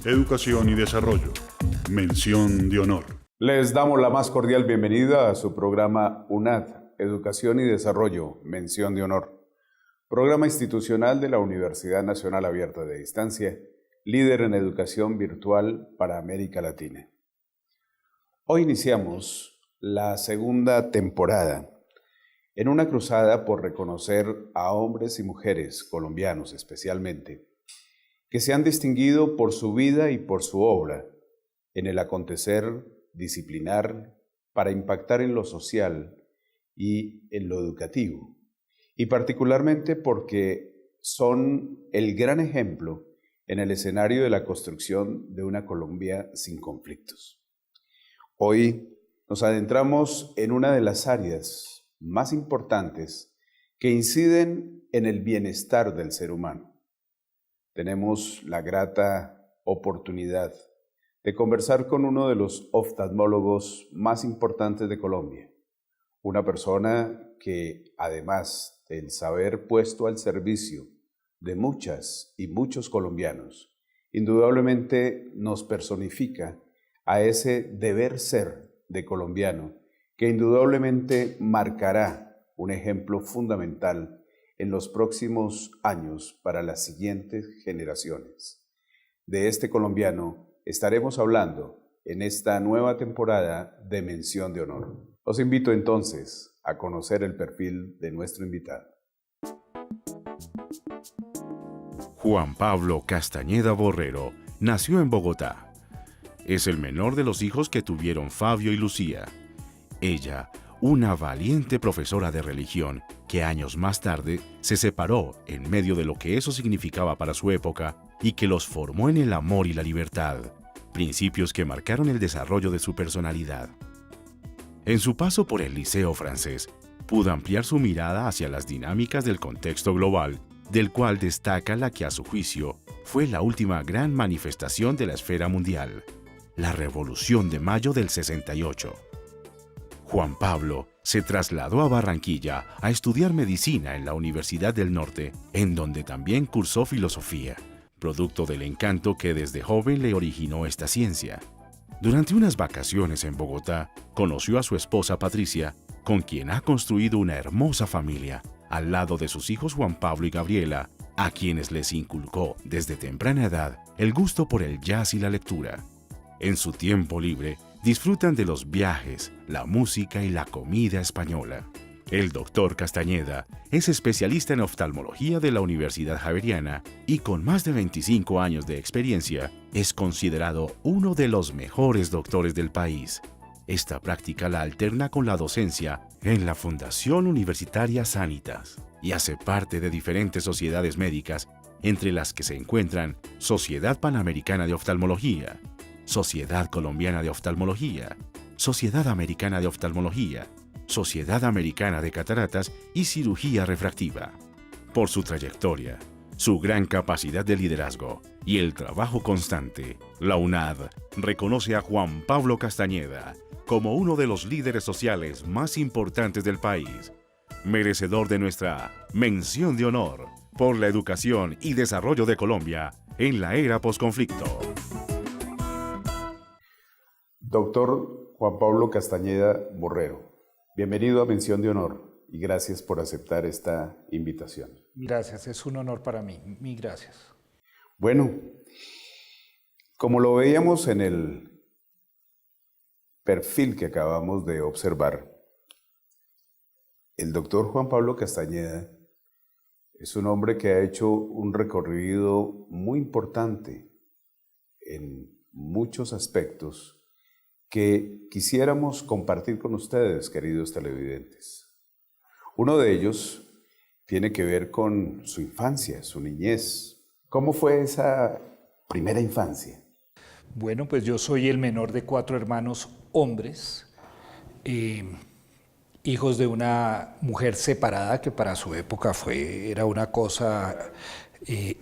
educación y desarrollo. Mención de honor. Les damos la más cordial bienvenida a su programa UNAD, Educación y Desarrollo, Mención de Honor. Programa institucional de la Universidad Nacional Abierta de Distancia, líder en educación virtual para América Latina. Hoy iniciamos la segunda temporada en una cruzada por reconocer a hombres y mujeres colombianos especialmente, que se han distinguido por su vida y por su obra en el acontecer disciplinar para impactar en lo social y en lo educativo, y particularmente porque son el gran ejemplo en el escenario de la construcción de una Colombia sin conflictos. Hoy nos adentramos en una de las áreas más importantes que inciden en el bienestar del ser humano. Tenemos la grata oportunidad de conversar con uno de los oftalmólogos más importantes de Colombia, una persona que, además del saber puesto al servicio de muchas y muchos colombianos, indudablemente nos personifica a ese deber ser de colombiano que indudablemente marcará un ejemplo fundamental en los próximos años para las siguientes generaciones. De este colombiano estaremos hablando en esta nueva temporada de Mención de Honor. Os invito entonces a conocer el perfil de nuestro invitado. Juan Pablo Castañeda Borrero nació en Bogotá. Es el menor de los hijos que tuvieron Fabio y Lucía. Ella, una valiente profesora de religión que años más tarde se separó en medio de lo que eso significaba para su época y que los formó en el amor y la libertad, principios que marcaron el desarrollo de su personalidad. En su paso por el Liceo francés, pudo ampliar su mirada hacia las dinámicas del contexto global, del cual destaca la que a su juicio fue la última gran manifestación de la esfera mundial, la Revolución de Mayo del 68. Juan Pablo se trasladó a Barranquilla a estudiar medicina en la Universidad del Norte, en donde también cursó filosofía, producto del encanto que desde joven le originó esta ciencia. Durante unas vacaciones en Bogotá, conoció a su esposa Patricia, con quien ha construido una hermosa familia, al lado de sus hijos Juan Pablo y Gabriela, a quienes les inculcó desde temprana edad el gusto por el jazz y la lectura. En su tiempo libre, disfrutan de los viajes, la música y la comida española. El doctor Castañeda es especialista en oftalmología de la Universidad Javeriana y con más de 25 años de experiencia, es considerado uno de los mejores doctores del país. Esta práctica la alterna con la docencia en la Fundación Universitaria Sanitas y hace parte de diferentes sociedades médicas, entre las que se encuentran Sociedad Panamericana de Oftalmología, Sociedad Colombiana de Oftalmología, Sociedad Americana de Oftalmología, Sociedad Americana de Cataratas y Cirugía Refractiva. Por su trayectoria, su gran capacidad de liderazgo y el trabajo constante, la UNAD reconoce a Juan Pablo Castañeda como uno de los líderes sociales más importantes del país, merecedor de nuestra mención de honor por la educación y desarrollo de Colombia en la era posconflicto. Doctor Juan Pablo Castañeda Borrero, bienvenido a Mención de Honor y gracias por aceptar esta invitación. Gracias, es un honor para mí. Mil gracias. Bueno, como lo veíamos en el perfil que acabamos de observar, el doctor Juan Pablo Castañeda es un hombre que ha hecho un recorrido muy importante en muchos aspectos que quisiéramos compartir con ustedes, queridos televidentes. Uno de ellos tiene que ver con su infancia, su niñez. ¿Cómo fue esa primera infancia? Bueno, pues yo soy el menor de 4 hermanos hombres, hijos de una mujer separada que para su época era una cosa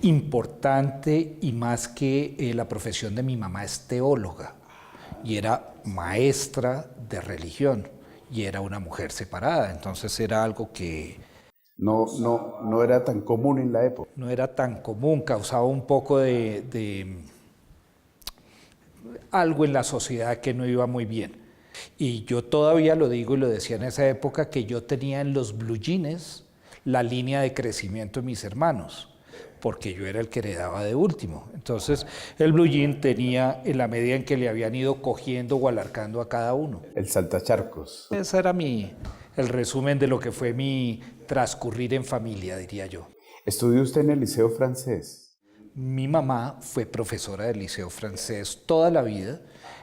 importante, y más que la profesión de mi mamá es teóloga y era maestra de religión y era una mujer separada, entonces era algo que no era tan común en la época. no era tan común, causaba un poco de algo en la sociedad que no iba muy bien. Y yo todavía lo digo y lo decía en esa época, que yo tenía en los blue jeans la línea de crecimiento de mis hermanos, porque yo era el que heredaba de último. Entonces el blue jean tenía, en la medida en que le habían ido cogiendo o alarcando a cada uno. El saltacharcos. Ese era el resumen de lo que fue mi transcurrir en familia, diría yo. ¿Estudió usted en el Liceo Francés? Mi mamá fue profesora del Liceo Francés toda la vida,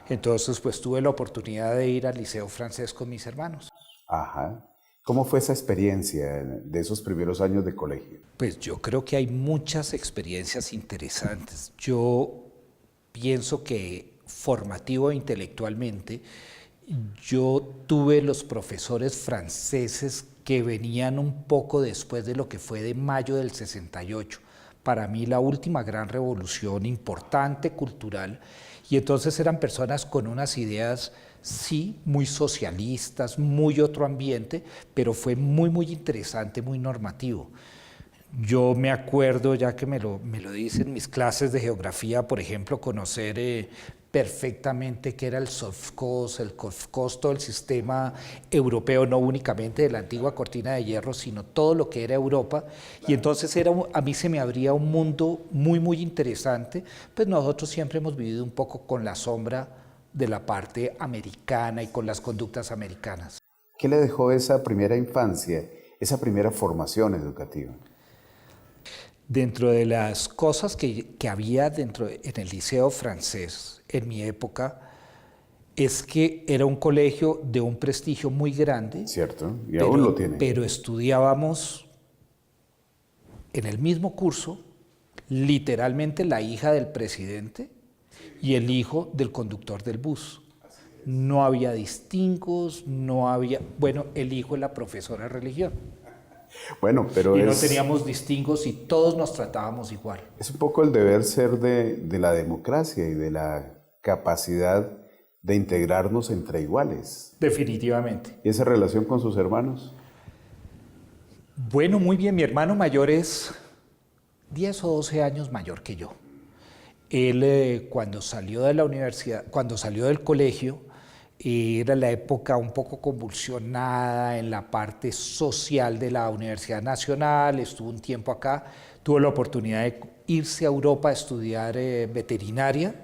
entonces pues tuve la oportunidad de ir al Liceo Francés con mis hermanos. Ajá. ¿Cómo fue esa experiencia de esos primeros años de colegio? Pues yo creo que hay muchas experiencias interesantes. Yo pienso que formativo e intelectualmente, yo tuve los profesores franceses que venían un poco después de lo que fue de mayo del 68. Para mí la última gran revolución importante, cultural, y entonces eran personas con unas ideas, sí, muy socialistas, muy otro ambiente, pero fue muy, muy interesante, muy normativo. Yo me acuerdo, ya que me lo dicen, mis clases de geografía, por ejemplo, conocer perfectamente qué era el Sovkhoz, el Kolkhoz, todo el sistema europeo, no únicamente de la antigua cortina de hierro, sino todo lo que era Europa. Y entonces a mí se me abría un mundo muy, muy interesante. Pues nosotros siempre hemos vivido un poco con la sombra de la parte americana y con las conductas americanas. ¿Qué le dejó esa primera infancia, esa primera formación educativa? Dentro de las cosas que había en el Liceo Francés en mi época, es que era un colegio de un prestigio muy grande. Cierto, y aún lo tiene. Pero estudiábamos en el mismo curso, literalmente la hija del presidente y el hijo del conductor del bus. No había distingos, no había... Bueno, el hijo de la profesora de religión. Bueno, pero y no teníamos distingos y todos nos tratábamos igual. Es un poco el deber ser de la democracia y de la capacidad de integrarnos entre iguales. Definitivamente. ¿Y esa relación con sus hermanos? Bueno, muy bien. Mi hermano mayor es 10 o 12 años mayor que yo. Él cuando salió de la universidad, cuando salió del colegio, era la época un poco convulsionada en la parte social de la Universidad Nacional, estuvo un tiempo acá, tuvo la oportunidad de irse a Europa a estudiar veterinaria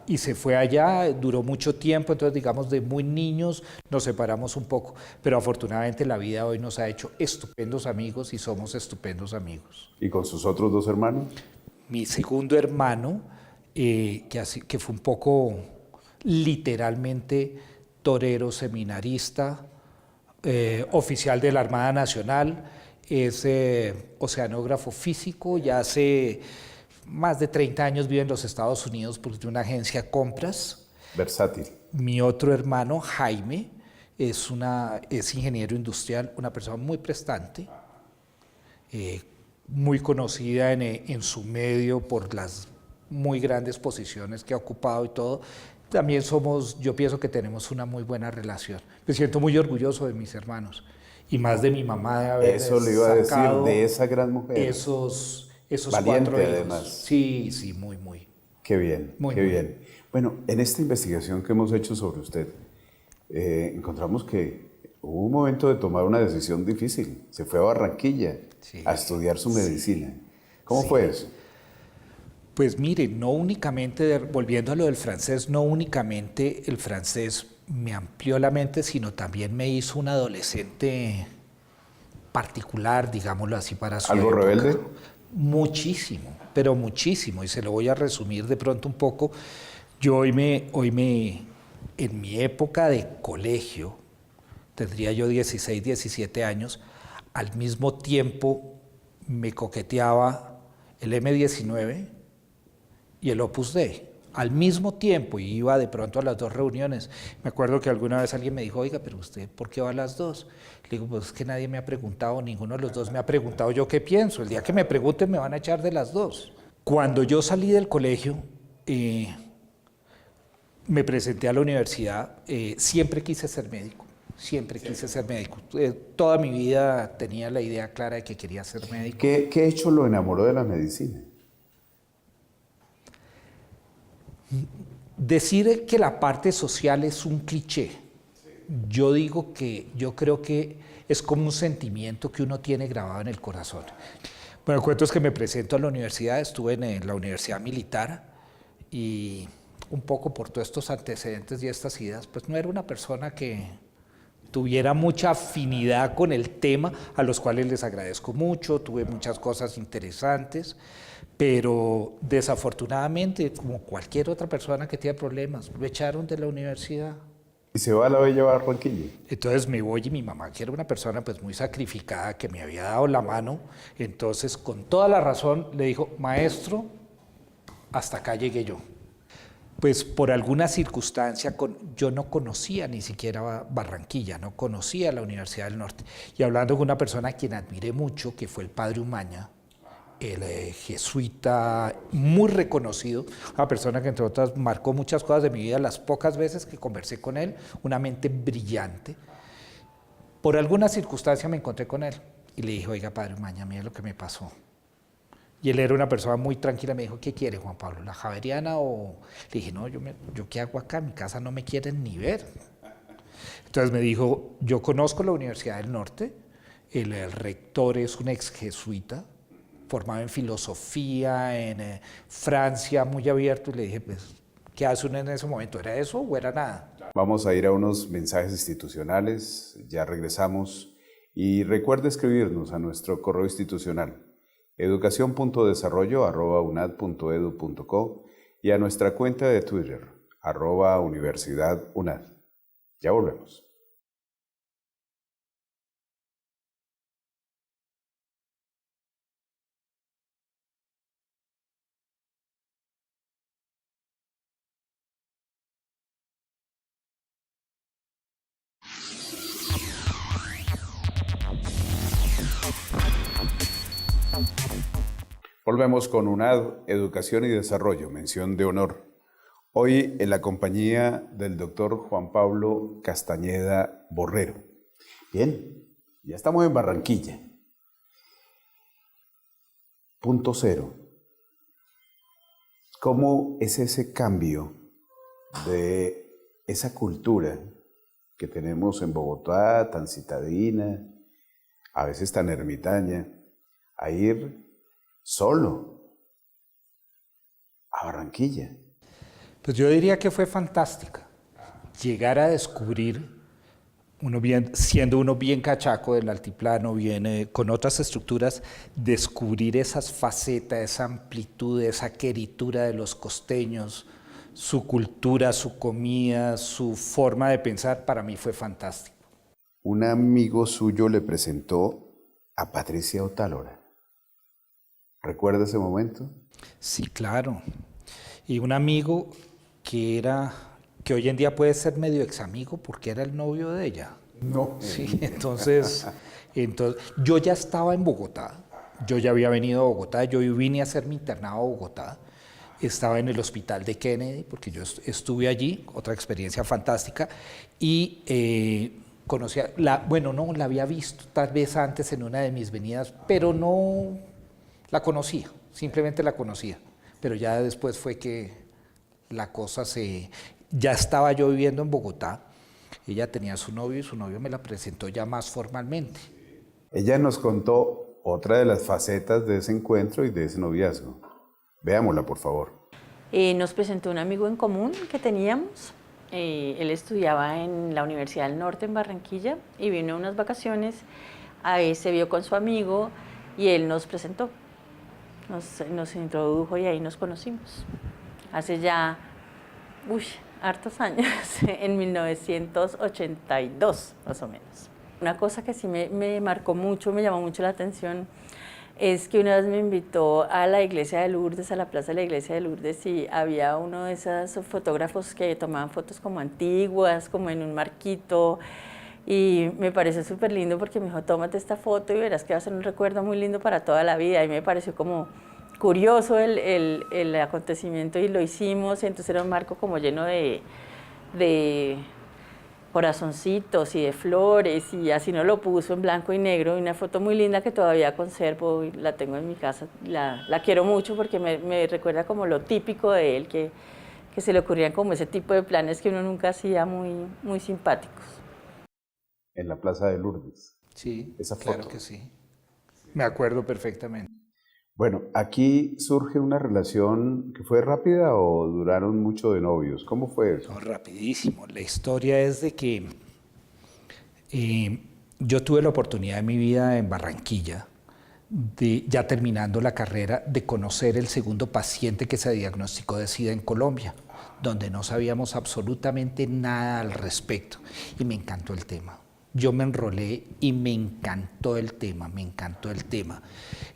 y se fue allá, duró mucho tiempo, entonces digamos de muy niños nos separamos un poco, pero afortunadamente la vida hoy nos ha hecho estupendos amigos y somos estupendos amigos. ¿Y con sus otros dos hermanos? Mi segundo hermano, que fue un poco literalmente torero, seminarista, oficial de la Armada Nacional, es oceanógrafo físico, ya hace más de 30 años vive en los Estados Unidos porque tiene una agencia de compras. Versátil. Mi otro hermano, Jaime, es ingeniero industrial, una persona muy prestante, muy conocida en su medio por las muy grandes posiciones que ha ocupado y todo. También yo pienso que tenemos una muy buena relación. Me siento muy orgulloso de mis hermanos y más de mi mamá de haber Eso le iba a decir, de esa gran mujer. Esos valiente, 4 hijos. Además. Sí, muy. Qué bien, muy qué bien. bien. Bueno, en esta investigación que hemos hecho sobre usted, encontramos que hubo un momento de tomar una decisión difícil. Se fue a Barranquilla a estudiar su medicina. ¿Cómo fue eso? Pues mire, no únicamente, volviendo a lo del francés, no únicamente el francés me amplió la mente, sino también me hizo un adolescente particular, digámoslo así, para su ¿Algo época. rebelde? Muchísimo, pero muchísimo, y se lo voy a resumir de pronto un poco. Yo en mi época de colegio, tendría yo 16, 17 años, al mismo tiempo me coqueteaba el M19 y el Opus Dei, al mismo tiempo, y iba de pronto a las dos reuniones. Me acuerdo que alguna vez alguien me dijo, oiga, pero usted, ¿por qué va a las dos? Le digo, pues es que nadie me ha preguntado, ninguno de los dos me ha preguntado yo qué pienso. El día que me pregunten me van a echar de las dos. Cuando yo salí del colegio, me presenté a la universidad, siempre quise ser médico. Siempre quise ser médico. Toda mi vida tenía la idea clara de que quería ser médico. ¿Qué hecho lo enamoró de la medicina? Decir que la parte social es un cliché. Yo creo que es como un sentimiento que uno tiene grabado en el corazón. Bueno, el cuento es que me presento a la universidad, estuve en la Universidad Militar y un poco por todos estos antecedentes y estas ideas, pues no era una persona que tuviera mucha afinidad con el tema, a los cuales les agradezco mucho, tuve muchas cosas interesantes, pero desafortunadamente, como cualquier otra persona que tiene problemas, lo echaron de la universidad. Y se va a la bella Barranquilla. Entonces me voy y mi mamá, que era una persona pues muy sacrificada, que me había dado la mano, entonces con toda la razón le dijo, maestro, hasta acá llegué yo. Pues por alguna circunstancia, yo no conocía ni siquiera Barranquilla, no conocía la Universidad del Norte. Y hablando con una persona a quien admiré mucho, que fue el padre Umaña, el jesuita muy reconocido, una persona que entre otras marcó muchas cosas de mi vida, las pocas veces que conversé con él, una mente brillante. Por alguna circunstancia me encontré con él y le dije, oiga, padre Umaña, mire lo que me pasó. Y él era una persona muy tranquila, me dijo, ¿qué quiere, Juan Pablo? ¿La javeriana o...? Le dije, no, yo ¿qué hago acá? En mi casa no me quieren ni ver. Entonces me dijo, yo conozco la Universidad del Norte, el rector es un ex jesuita, formado en filosofía, en Francia, muy abierto, y le dije, pues, ¿qué hace uno en ese momento? ¿Era eso o era nada? Vamos a ir a unos mensajes institucionales, ya regresamos, y recuerde escribirnos a nuestro correo institucional educacion.desarrollo@unad.edu.co y a nuestra cuenta de Twitter, @universidadunad. Ya volvemos. Volvemos con UNAD, Educación y Desarrollo, mención de honor. Hoy en la compañía del doctor Juan Pablo Castañeda Borrero. Bien, ya estamos en Barranquilla. Punto cero. ¿Cómo es ese cambio de esa cultura que tenemos en Bogotá, tan citadina, a veces tan ermitaña, a ir solo a Barranquilla? Pues yo diría que fue fantástica. Llegar a descubrir, siendo uno bien cachaco del altiplano, bien con otras estructuras, descubrir esas facetas, esa amplitud, esa queritura de los costeños, su cultura, su comida, su forma de pensar, para mí fue fantástico. Un amigo suyo le presentó a Patricia Otálora. ¿Recuerda ese momento? Sí, claro. Y un amigo que hoy en día puede ser medio examigo porque era el novio de ella. No. Sí, entonces yo ya estaba en Bogotá, yo ya había venido a Bogotá, yo vine a hacer mi internado a Bogotá, estaba en el hospital de Kennedy porque yo estuve allí, otra experiencia fantástica, y la había visto tal vez antes en una de mis venidas, pero no la conocía, simplemente la conocía, pero ya después fue que la cosa ya estaba yo viviendo en Bogotá, ella tenía su novio y su novio me la presentó ya más formalmente. Ella nos contó otra de las facetas de ese encuentro y de ese noviazgo. Veámosla, por favor. Nos presentó un amigo en común que teníamos. Él estudiaba en la Universidad del Norte en Barranquilla y vino a unas vacaciones. Ahí se vio con su amigo y él nos presentó. Nos introdujo y ahí nos conocimos. Hace ya, hartos años, en 1982 más o menos. Una cosa que sí me marcó mucho, me llamó mucho la atención, es que una vez me invitó a la iglesia de Lourdes, a la plaza de la iglesia de Lourdes, y había uno de esos fotógrafos que tomaban fotos como antiguas, como en un marquito, y me pareció súper lindo porque me dijo, tómate esta foto y verás que va a ser un recuerdo muy lindo para toda la vida, y me pareció como curioso el acontecimiento y lo hicimos, y entonces era un marco como lleno de corazoncitos y de flores, y así nos lo puso en blanco y negro, y una foto muy linda que todavía conservo y la tengo en mi casa, la quiero mucho porque me recuerda como lo típico de él, que que se le ocurrían como ese tipo de planes que uno nunca hacía muy, muy simpáticos. En la Plaza de Lourdes. Sí, Esa claro foto. que sí. Me acuerdo perfectamente. Bueno, aquí surge una relación que fue rápida o duraron mucho de novios. ¿Cómo fue eso? No, rapidísimo. La historia es de que yo tuve la oportunidad en mi vida en Barranquilla, ya terminando la carrera, de conocer el segundo paciente que se diagnosticó de SIDA en Colombia, donde no sabíamos absolutamente nada al respecto. Y me encantó el tema. Yo me enrolé y me encantó el tema, me encantó el tema.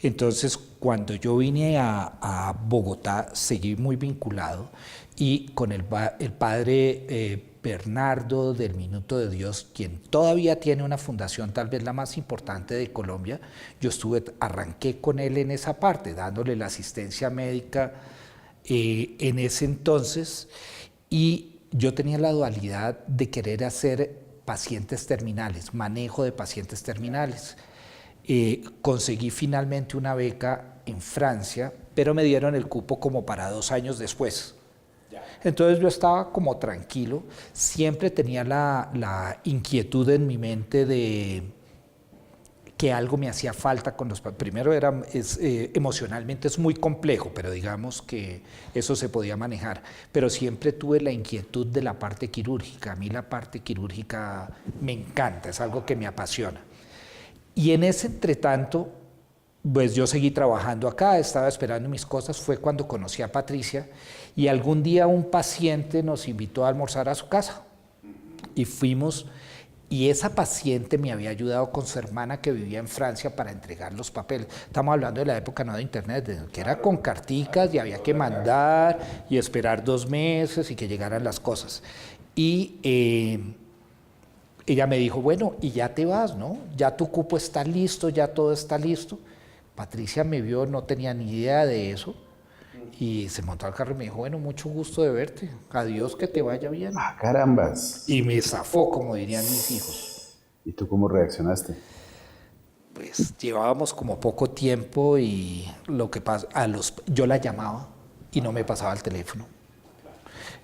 Entonces, cuando yo vine a Bogotá, seguí muy vinculado y con el padre Bernardo del Minuto de Dios, quien todavía tiene una fundación, tal vez la más importante de Colombia, yo arranqué con él en esa parte, dándole la asistencia médica en ese entonces, y yo tenía la dualidad de querer hacer pacientes terminales, manejo de pacientes terminales. Conseguí finalmente una beca en Francia, pero me dieron el cupo como para 2 años después. Entonces yo estaba como tranquilo, siempre tenía la inquietud en mi mente de que algo me hacía falta con los pacientes. Primero emocionalmente es muy complejo, pero digamos que eso se podía manejar. Pero siempre tuve la inquietud de la parte quirúrgica. A mí la parte quirúrgica me encanta, es algo que me apasiona. Y en ese entretanto, pues yo seguí trabajando acá, estaba esperando mis cosas. Fue cuando conocí a Patricia y algún día un paciente nos invitó a almorzar a su casa. Y fuimos. Y esa paciente me había ayudado con su hermana que vivía en Francia para entregar los papeles. Estamos hablando de la época no de internet, que era con carticas y había que mandar y esperar 2 meses y que llegaran las cosas. Y ella me dijo, bueno, y ya te vas, ¿no? Ya tu cupo está listo, ya todo está listo. Patricia me vio, no tenía ni idea de eso. Y se montó al carro y me dijo, bueno, mucho gusto de verte, adiós, que te vaya bien. ¡Ah, carambas! Y me zafó, como dirían mis hijos. ¿Y tú cómo reaccionaste? Pues llevábamos como poco tiempo y lo que pasa, yo la llamaba y no me pasaba el teléfono.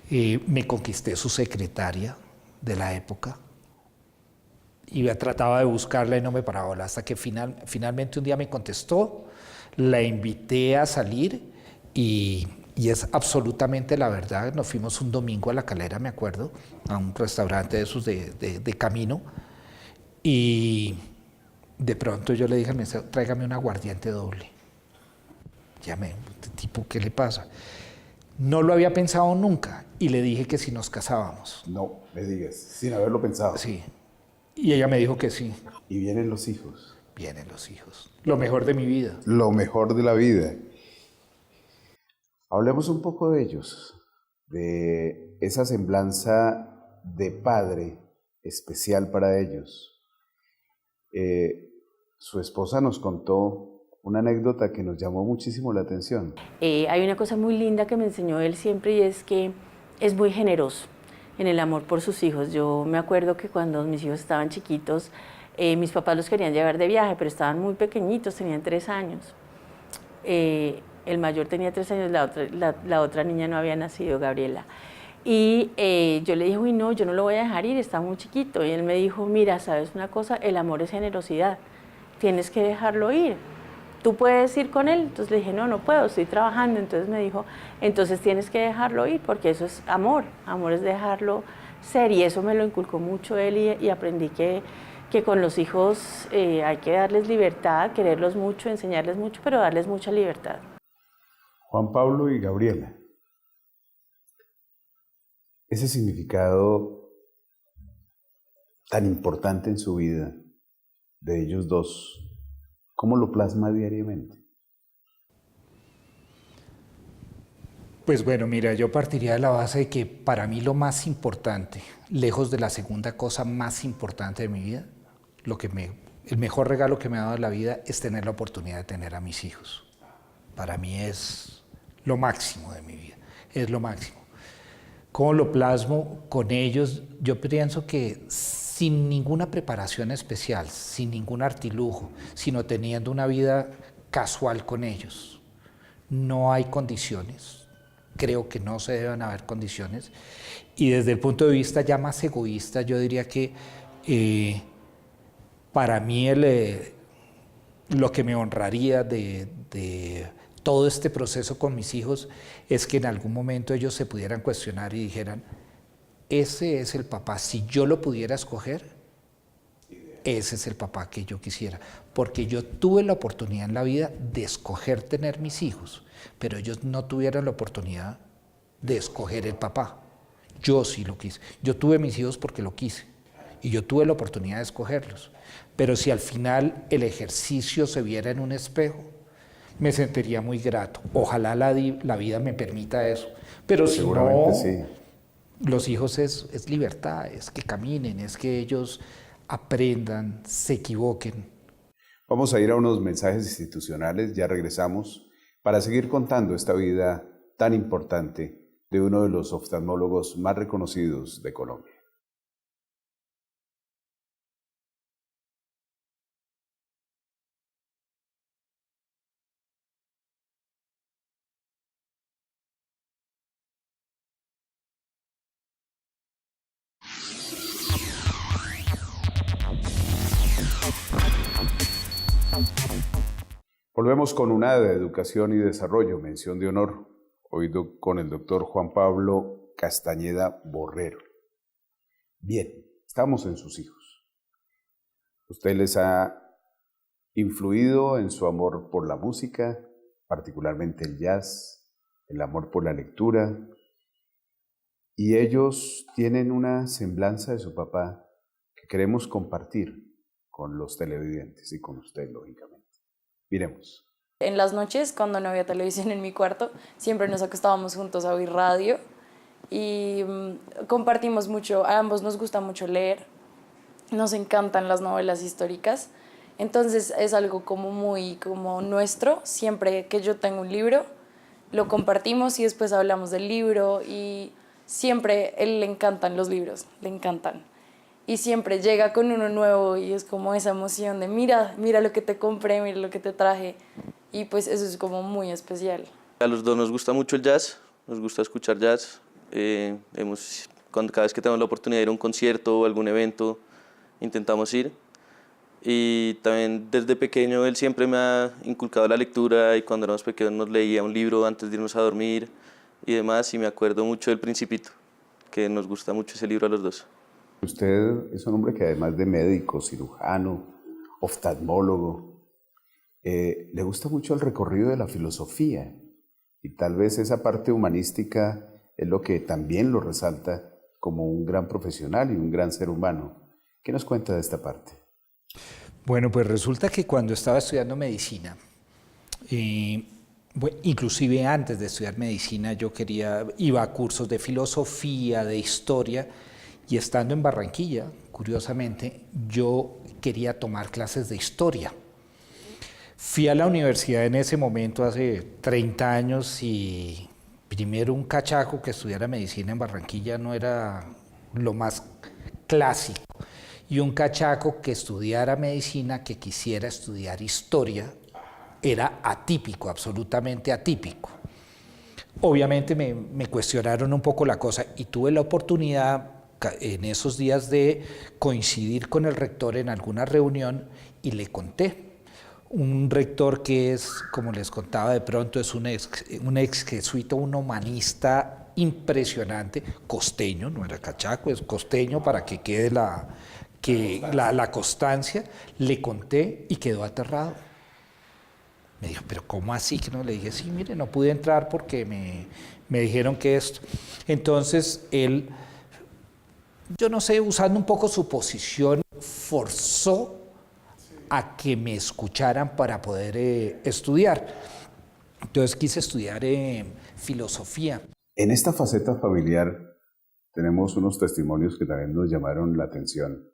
Me conquisté su secretaria de la época y trataba de buscarla y no me paraba, hasta que finalmente un día me contestó, la invité a salir. Y es absolutamente la verdad. Nos fuimos un domingo a La Calera, me acuerdo, a un restaurante de esos de camino, y de pronto yo le dije al mesero, tráigame un aguardiente doble. Tipo, ¿qué le pasa? No lo había pensado nunca y le dije que si nos casábamos. No, me digas, sin haberlo pensado. Sí. Y ella me dijo que sí. Y vienen los hijos. Vienen los hijos. Lo mejor de mi vida. Lo mejor de la vida. Hablemos un poco de ellos, de esa semblanza de padre especial para ellos. Su esposa nos contó una anécdota que nos llamó muchísimo la atención. Hay una cosa muy linda que me enseñó él siempre y es que es muy generoso en el amor por sus hijos. Yo me acuerdo que cuando mis hijos estaban chiquitos, mis papás los querían llevar de viaje, pero estaban muy pequeñitos, tenían 3 años. El mayor tenía 3 años, la otra niña no había nacido, Gabriela. Y yo le dije, uy, no, yo no lo voy a dejar ir, está muy chiquito. Y él me dijo, mira, ¿sabes una cosa? El amor es generosidad, tienes que dejarlo ir. ¿Tú puedes ir con él? Entonces le dije, no, no puedo, estoy trabajando. Entonces me dijo, entonces tienes que dejarlo ir, porque eso es amor. Amor es dejarlo ser. Y eso me lo inculcó mucho él y aprendí que con los hijos hay que darles libertad, quererlos mucho, enseñarles mucho, pero darles mucha libertad. Juan Pablo y Gabriela. Ese significado tan importante en su vida de ellos dos, ¿cómo lo plasma diariamente? Pues bueno, mira, yo partiría de la base de que para mí lo más importante, lejos de la segunda cosa más importante de mi vida, el mejor regalo que me ha dado la vida es tener la oportunidad de tener a mis hijos. Para mí es lo máximo de mi vida, es lo máximo. ¿Cómo lo plasmo con ellos? Yo pienso que sin ninguna preparación especial, sin ningún artilujo, sino teniendo una vida casual con ellos, no hay condiciones creo que no se deben haber condiciones. Y desde el punto de vista ya más egoísta, yo diría que para mí lo que me honraría de todo este proceso con mis hijos es que en algún momento ellos se pudieran cuestionar y dijeran, ese es el papá, si yo lo pudiera escoger, ese es el papá que yo quisiera, porque yo tuve la oportunidad en la vida de escoger tener mis hijos, pero ellos no tuvieron la oportunidad de escoger el papá. Yo sí lo quise. Yo tuve mis hijos porque lo quise y yo tuve la oportunidad de escogerlos. Pero si al final el ejercicio se viera en un espejo, me sentiría muy grato. Ojalá la vida me permita eso. Pero si no, sí. Los hijos es libertad, es que caminen, es que ellos aprendan, se equivoquen. Vamos a ir a unos mensajes institucionales, ya regresamos, para seguir contando esta vida tan importante de uno de los oftalmólogos más reconocidos de Colombia. Volvemos con una de Educación y Desarrollo, mención de honor, hoy con el doctor Juan Pablo Castañeda Borrero. Bien, estamos en sus hijos. ¿Usted les ha influido en su amor por la música, particularmente el jazz, el amor por la lectura? Y ellos tienen una semblanza de su papá que queremos compartir con los televidentes y con usted, lógicamente. Miremos. En las noches, cuando no había televisión en mi cuarto, siempre nos acostábamos juntos a oír radio y compartimos mucho. A ambos nos gusta mucho leer, nos encantan las novelas históricas. Entonces es algo como muy como nuestro. Siempre que yo tengo un libro, lo compartimos y después hablamos del libro. Y siempre a él le encantan los libros, le encantan. Y siempre llega con uno nuevo y es como esa emoción de mira lo que te compré, mira lo que te traje. Y pues eso es como muy especial. A los dos nos gusta mucho el jazz, nos gusta escuchar jazz. Cada vez que tenemos la oportunidad de ir a un concierto o algún evento, intentamos ir. Y también desde pequeño él siempre me ha inculcado la lectura y cuando éramos pequeños nos leía un libro antes de irnos a dormir y demás. Y me acuerdo mucho del Principito, que nos gusta mucho ese libro a los dos. Usted es un hombre que además de médico, cirujano, oftalmólogo, le gusta mucho el recorrido de la filosofía y tal vez esa parte humanística es lo que también lo resalta como un gran profesional y un gran ser humano. ¿Qué nos cuenta de esta parte? Bueno, pues resulta que cuando estaba estudiando medicina, inclusive antes de estudiar medicina, iba a cursos de filosofía, de historia, y estando en Barranquilla, curiosamente, yo quería tomar clases de historia. Fui a la universidad en ese momento, hace 30 años, y primero un cachaco que estudiara medicina en Barranquilla no era lo más clásico. Y un cachaco que estudiara medicina, que quisiera estudiar historia, era atípico, absolutamente atípico. Obviamente me cuestionaron un poco la cosa y tuve la oportunidad en esos días de coincidir con el rector en alguna reunión y le conté. Un rector que es, como les contaba de pronto, es un ex jesuita, un humanista impresionante, costeño, no era cachaco, es costeño para que quede la constancia. Le conté y quedó aterrado. Me dijo, ¿pero cómo así? Que no, le dije, sí, mire, no pude entrar porque me dijeron que esto. Entonces él, yo no sé, usando un poco su posición, forzó a que me escucharan para poder estudiar. Entonces quise estudiar filosofía. En esta faceta familiar tenemos unos testimonios que también nos llamaron la atención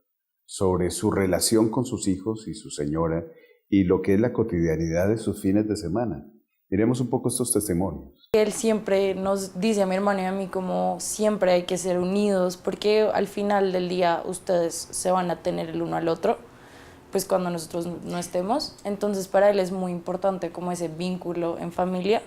sobre su relación con sus hijos y su señora y lo que es la cotidianidad de sus fines de semana. Miremos un poco estos testimonios. Él siempre nos dice a mi hermano y a mí como siempre hay que ser unidos porque al final del día ustedes se van a tener el uno al otro, pues cuando nosotros no estemos. Entonces para él es muy importante como ese vínculo en familia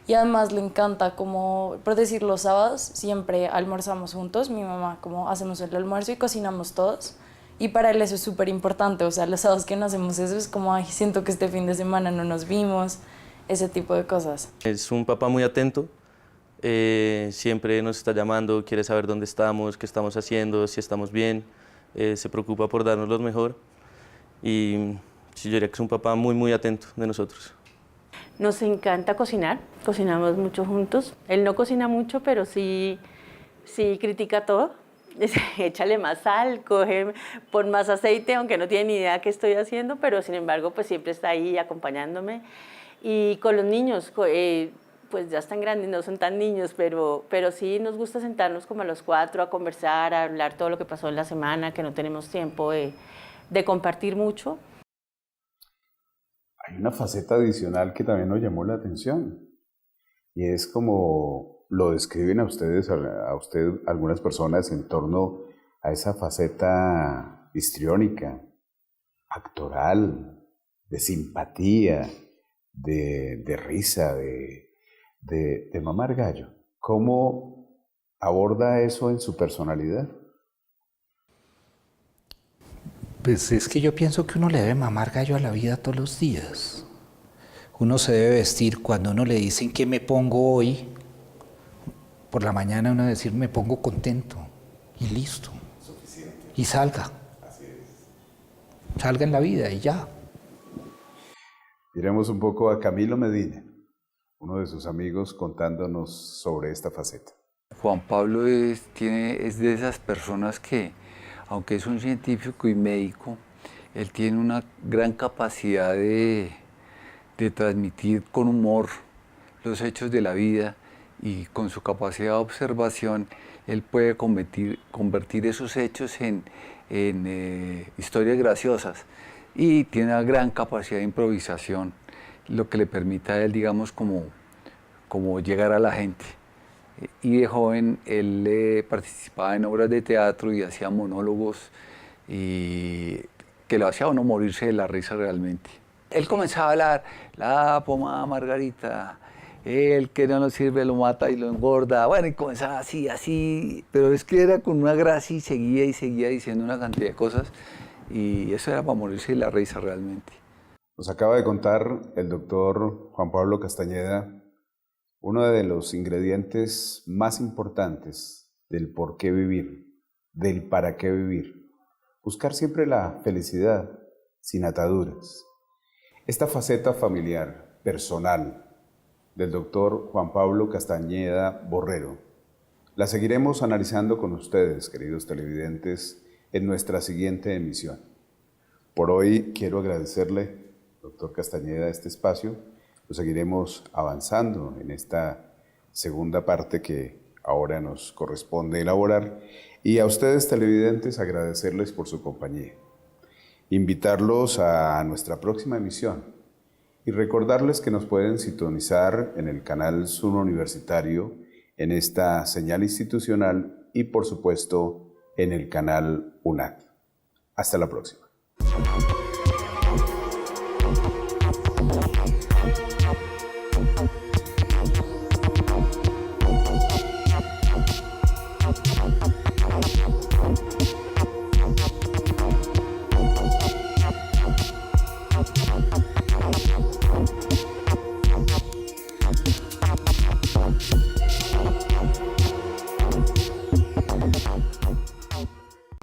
y además le encanta como, por decir, los sábados siempre almorzamos juntos, mi mamá como hacemos el almuerzo y cocinamos todos. Y para él eso es súper importante, o sea, los sábados que no hacemos eso es como, ay, siento que este fin de semana no nos vimos, ese tipo de cosas. Es un papá muy atento, siempre nos está llamando, quiere saber dónde estamos, qué estamos haciendo, si estamos bien, se preocupa por darnos lo mejor y sí, yo diría que es un papá muy, muy atento de nosotros. Nos encanta cocinar, cocinamos mucho juntos. Él no cocina mucho, pero sí critica todo. Dice, échale más sal, pon más aceite, aunque no tiene ni idea qué estoy haciendo, pero sin embargo pues siempre está ahí acompañándome. Y con los niños, pues ya están grandes, no son tan niños, pero sí nos gusta sentarnos como a los 4 a conversar, a hablar todo lo que pasó en la semana, que no tenemos tiempo de compartir mucho. Hay una faceta adicional que también nos llamó la atención y es como lo describen a usted algunas personas en torno a esa faceta histriónica, actoral, de simpatía, de risa, de mamar gallo. ¿Cómo aborda eso en su personalidad? Pues es que yo pienso que uno le debe mamar gallo a la vida todos los días. Uno se debe vestir cuando uno le dicen qué me pongo hoy. Por la mañana uno decir me pongo contento y listo. Suficiente. Y salga. Así es. Salga en la vida y ya. Diremos un poco a Camilo Medina, uno de sus amigos, contándonos sobre esta faceta. Juan Pablo es de esas personas que, aunque es un científico y médico, él tiene una gran capacidad de transmitir con humor los hechos de la vida y con su capacidad de observación él puede convertir esos hechos en historias graciosas y tiene una gran capacidad de improvisación, lo que le permite a él, digamos, como llegar a la gente. Y de joven él participaba en obras de teatro y hacía monólogos y que lo hacía a uno morirse de la risa realmente. Él comenzaba a hablar, la pomada Margarita, el que no nos sirve lo mata y lo engorda, bueno, y comenzaba así, pero es que era con una gracia y seguía diciendo una cantidad de cosas y eso era para morirse de la risa realmente. Nos acaba de contar el doctor Juan Pablo Castañeda uno de los ingredientes más importantes del por qué vivir, del para qué vivir. Buscar siempre la felicidad sin ataduras. Esta faceta familiar, personal, del doctor Juan Pablo Castañeda Borrero, la seguiremos analizando con ustedes, queridos televidentes, en nuestra siguiente emisión. Por hoy quiero agradecerle, doctor Castañeda, este espacio. Lo seguiremos avanzando en esta segunda parte que ahora nos corresponde elaborar. Y a ustedes, televidentes, agradecerles por su compañía. Invitarlos a nuestra próxima emisión y recordarles que nos pueden sintonizar en el canal Zuno Universitario, en esta señal institucional y, por supuesto, en el canal UNAD. Hasta la próxima.